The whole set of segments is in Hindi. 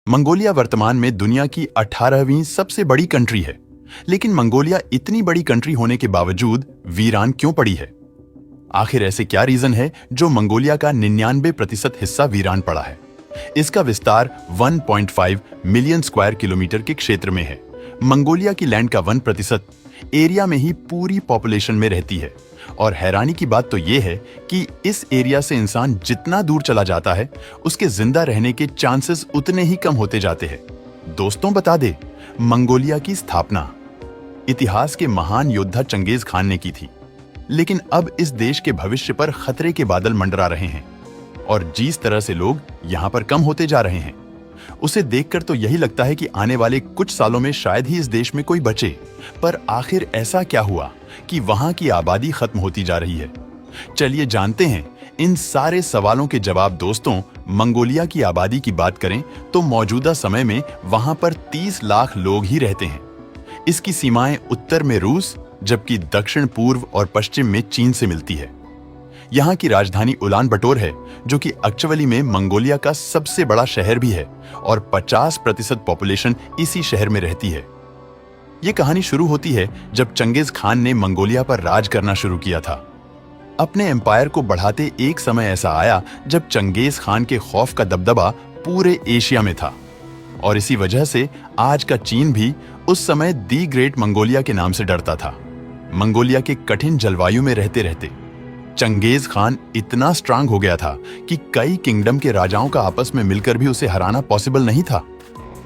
मंगोलिया वर्तमान में दुनिया की 18वीं सबसे बड़ी कंट्री है। लेकिन मंगोलिया इतनी बड़ी कंट्री होने के बावजूद वीरान क्यों पड़ी है? आखिर ऐसे क्या रीजन है जो मंगोलिया का 99% हिस्सा वीरान पड़ा है? इसका विस्तार 1.5 मिलियन स्क्वायर किलोमीटर के क्षेत्र में है। मंगोलिया की लैंड का 1% एरिया में ही पूरी पॉपुलेशन में रहती है। और हैरानी की बात तो यह है कि इस एरिया से इंसान जितना दूर चला जाता है, उसके जिंदा रहने के चांसेस उतने ही कम होते जाते हैं। दोस्तों, बता दे, मंगोलिया की स्थापना इतिहास के महान योद्धा चंगेज खान ने की थी। लेकिन अब इस देश के भविष्य पर खतरे के बादल मंडरा रहे हैं और जिस तरह से लोग यहां पर कम होते जा रहे हैं, उसे देखकर तो यही लगता है कि आने वाले कुछ सालों में शायद ही इस देश में कोई बचे। पर आखिर ऐसा क्या हुआ कि वहां की आबादी खत्म होती जा रही है? चलिए जानते हैं इन सारे सवालों के जवाब। दोस्तों, मंगोलिया की आबादी की बात करें तो मौजूदा समय में वहां पर 30 लाख लोग ही रहते हैं। इसकी सीमाएं उत्तर में रूस, जबकि दक्षिण पूर्व और पश्चिम में चीन से मिलती है। यहाँ की राजधानी उलान बटोर है, जो कि एक्चुअली में मंगोलिया का सबसे बड़ा शहर भी है और 50% पॉपुलेशन इसी शहर में रहती है। ये कहानी शुरू होती है जब चंगेज खान ने मंगोलिया पर राज करना शुरू किया था। अपने एम्पायर को बढ़ाते एक समय ऐसा आया जब चंगेज खान के खौफ का दबदबा पूरे एशिया में था। और इसी वजह से आज का चीन भी उस समय दी ग्रेट मंगोलिया के नाम से डरता था। मंगोलिया के कठिन जलवायु में रहते रहते चंगेज खान इतना स्ट्रांग हो गया था कि कई किंगडम के राजाओं का आपस में मिलकर भी उसे हराना पॉसिबल नहीं था।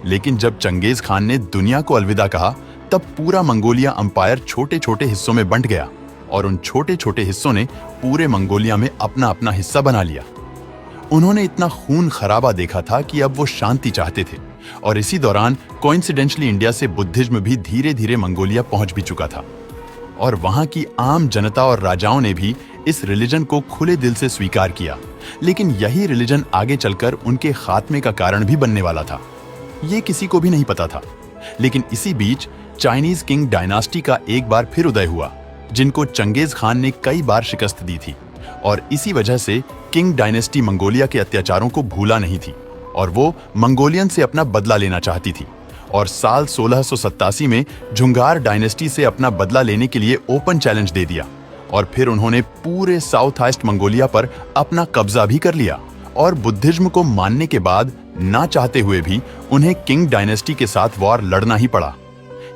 लेकिन जब चंगेज खान ने दुनिया को अलविदा कहा, तब पूरा मंगोलिया अंपायर छोटे छोटे हिस्सों में बंट गया और उन छोटे छोटे हिस्सों ने पूरे मंगोलिया में अपना अपना हिस्सा बना लिया। उन्होंने इतना खून खराबा देखा था कि अब वो शांति चाहते थे। और इसी दौरान कोइंसिडेंटली इंडिया से बुद्धिज्म भी धीरे धीरे मंगोलिया पहुंच भी चुका था और वहां की आम जनता और राजाओं ने भी इस रिलीजन को खुले दिल से स्वीकार किया। लेकिन यही रिलीजन आगे चलकर उनके खात्मे का कारण भी बनने वाला था, ये किसी को भी नहीं पता था। लेकिन इसी बीच चाइनीज किंग डायनास्टी का एक बार फिर उदय हुआ, जिनको चंगेज खान ने कई बार शिकस्त दी थी। और इसी वजह से किंग डायनेस्टी मंगोलिया के अत्याचारों को भूला नहीं थी और वो मंगोलियन से अपना बदला लेना चाहती थी। और साल 1687 में झुंगार डायनेस्टी से अपना बदला लेने के लिए ओपन चैलेंज दे दिया और फिर उन्होंने पूरे साउथ ईस्ट मंगोलिया पर अपना कब्जा भी कर लिया। और बुद्धिज्म को मानने के बाद ना चाहते हुए भी उन्हें किंग डायनेस्टी के साथ वॉर लड़ना ही पड़ा,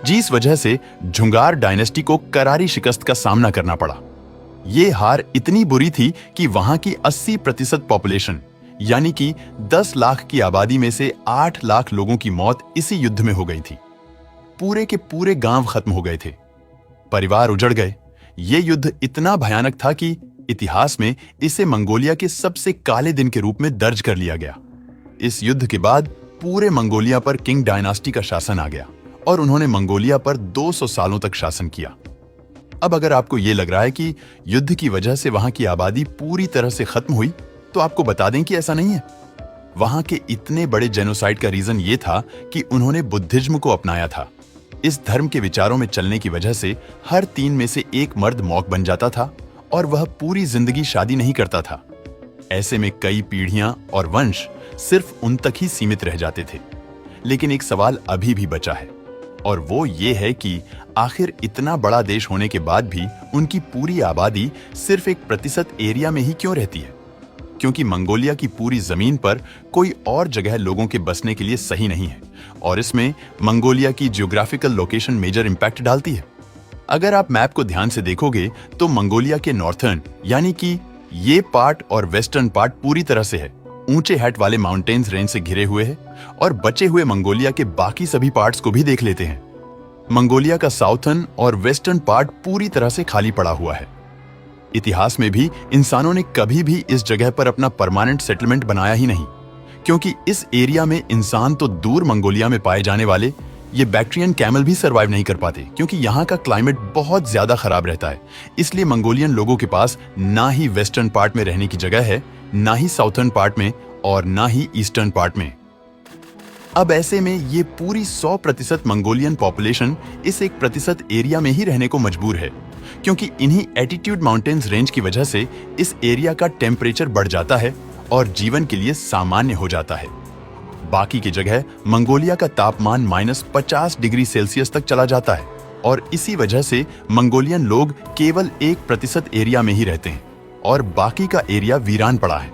जिस वजह से झुंगार डायनेस्टी को करारी शिकस्त का सामना करना पड़ा। ये हार इतनी बुरी थी कि वहां की 80% पॉपुलेशन, यानी कि 10 लाख की आबादी में से 8 लाख लोगों की मौत इसी युद्ध में हो गई थी। पूरे के पूरे गांव खत्म हो गए थे, परिवार उजड़ गए। ये युद्ध इतना भयानक था कि इतिहास में इसे मंगोलिया के सबसे काले दिन के रूप में दर्ज कर लिया गया। इस युद्ध के बाद पूरे मंगोलिया पर किंग डायनास्टी का शासन आ गया और उन्होंने मंगोलिया पर 200 सालों तक शासन किया। अब अगर आपको यह लग रहा है कि युद्ध की वजह से वहां की आबादी पूरी तरह से खत्म हुई, तो आपको बता दें कि ऐसा नहीं है। वहां के इतने बड़े जेनोसाइड का रीजन ये था कि उन्होंने बुद्धिज्म को अपनाया था। इस धर्म के विचारों में चलने की वजह से हर 3 में से एक मर्द मौक बन जाता था और वह पूरी जिंदगी शादी नहीं करता था। ऐसे में कई पीढ़ियां और वंश सिर्फ उन तक ही सीमित रह जाते थे। लेकिन एक सवाल अभी भी बचा है और वो ये है कि आखिर इतना बड़ा देश होने के बाद भी उनकी पूरी आबादी सिर्फ 1% एरिया में ही क्यों रहती है? क्योंकि मंगोलिया की पूरी जमीन पर कोई और जगह लोगों के बसने के लिए सही नहीं है और इसमें मंगोलिया की जियोग्राफिकल लोकेशन मेजर इंपैक्ट डालती है। अगर आप मैप को ध्यान से देखोगे तो मंगोलिया के नॉर्थर्न, यानी कि ये पार्ट और वेस्टर्न पार्ट पूरी तरह से है ऊंचे हैट वाले माउंटेन्स रेंज से घिरे हुए हैं और बचे हुए मंगोलिया के बाकी सभी पार्ट्स को भी देख लेते हैं। मंगोलिया का साउथर्न और वेस्टर्न पार्ट पूरी तरह से खाली पड़ा हुआ है। इतिहास में भी इंसानों ने कभी भी इस जगह पर अपना परमानेंट सेटलमेंट बनाया ही नहीं, क्योंकि इस एरिया में इंसान तो दूर मंगोलिया में पाए जाने वाले ये बैक्ट्रियन कैमल भी सरवाइव नहीं कर पाते, क्योंकि यहाँ का क्लाइमेट बहुत ज्यादा खराब रहता है। इसलिए मंगोलियन लोगों के पास ना ही वेस्टर्न पार्ट में रहने की जगह है, ना ही साउथर्न पार्ट में और ना ही ईस्टर्न पार्ट में। अब ऐसे में ये पूरी 100% मंगोलियन पॉपुलेशन इस 1% एरिया में ही रहने को मजबूर है, क्योंकि इन्हीं एटीट्यूड माउंटेन्स रेंज की वजह से इस एरिया का टेम्परेचर बढ़ जाता है और जीवन के लिए सामान्य हो जाता है। बाकी की जगह मंगोलिया का तापमान -50 डिग्री सेल्सियस तक चला जाता है और इसी वजह से मंगोलियन लोग केवल 1% एरिया में ही रहते हैं और बाकी का एरिया वीरान पड़ा है।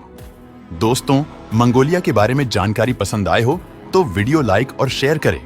दोस्तों, मंगोलिया के बारे में जानकारी पसंद आए हो तो वीडियो लाइक और शेयर करें।